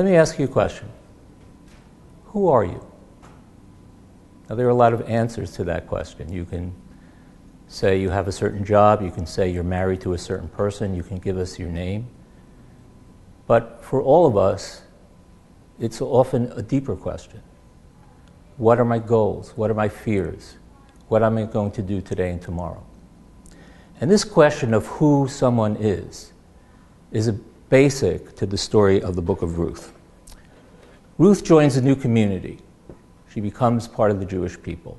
me ask you a question. Who are you? Now, there are a lot of answers to that question. You can say you have a certain job. You can say you're married to a certain person. You can give us your name. But for all of us, it's often a deeper question. What are my goals? What are my fears? What am I going to do today and tomorrow? And this question of who someone is a basic to the story of the book of Ruth. Ruth joins a new community. She becomes part of the Jewish people.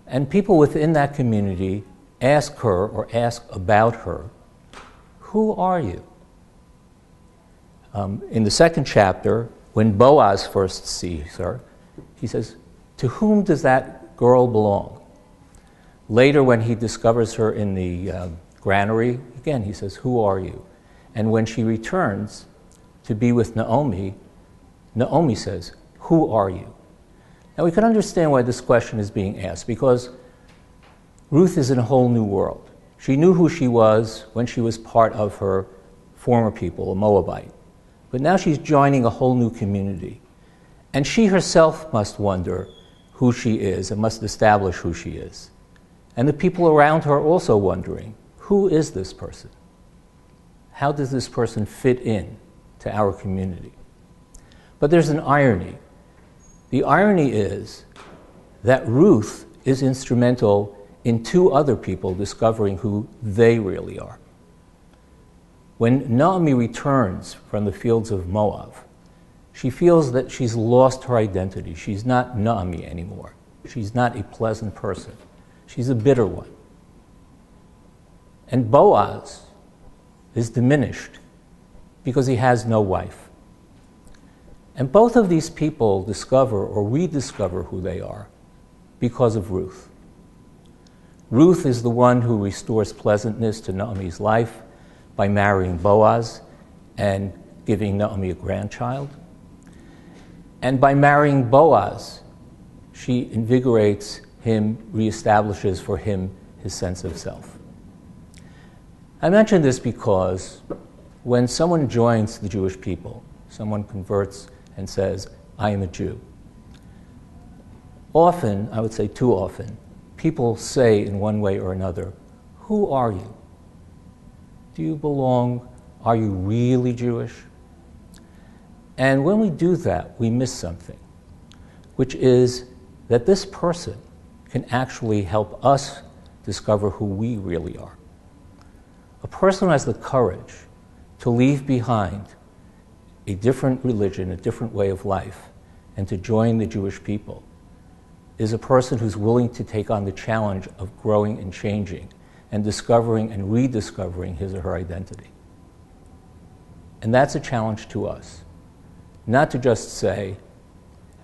And people within that community ask her or ask about her, who are you? In the second chapter, when Boaz first sees her, he says, to whom does that girl belong? Later, when he discovers her in the granary, again, he says, who are you? And when she returns to be with Naomi, Naomi says, who are you? Now, we can understand why this question is being asked, because Ruth is in a whole new world. She knew who she was when she was part of her former people, a Moabite. But now she's joining a whole new community. And she herself must wonder who she is and must establish who she is. And the people around her are also wondering, who is this person? How does this person fit in to our community? But there's an irony. The irony is that Ruth is instrumental in two other people discovering who they really are. When Naomi returns from the fields of Moab, she feels that she's lost her identity. She's not Naomi anymore. She's not a pleasant person. She's a bitter one. And Boaz is diminished because he has no wife. And both of these people discover or rediscover who they are because of Ruth. Ruth is the one who restores pleasantness to Naomi's life by marrying Boaz and giving Naomi a grandchild. And by marrying Boaz, she invigorates him, reestablishes for him his sense of self. I mention this because when someone joins the Jewish people, someone converts and says, I am a Jew, often, I would say too often, people say in one way or another, who are you? Do you belong? Are you really Jewish? And when we do that, we miss something, which is that this person can actually help us discover who we really are. A person who has the courage to leave behind a different religion, a different way of life, and to join the Jewish people is a person who's willing to take on the challenge of growing and changing and discovering and rediscovering his or her identity. And that's a challenge to us. Not to just say,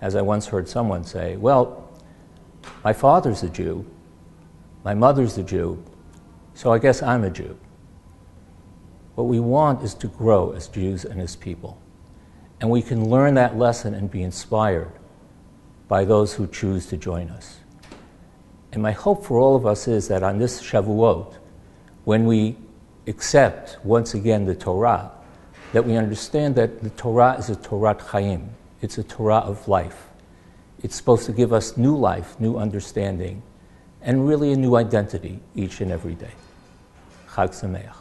as I once heard someone say, well, my father's a Jew, my mother's a Jew, so I guess I'm a Jew. What we want is to grow as Jews and as people. And we can learn that lesson and be inspired by those who choose to join us. And my hope for all of us is that on this Shavuot, when we accept once again the Torah, that we understand that the Torah is a Torat Chaim. It's a Torah of life. It's supposed to give us new life, new understanding, and really a new identity each and every day. Chag Sameach.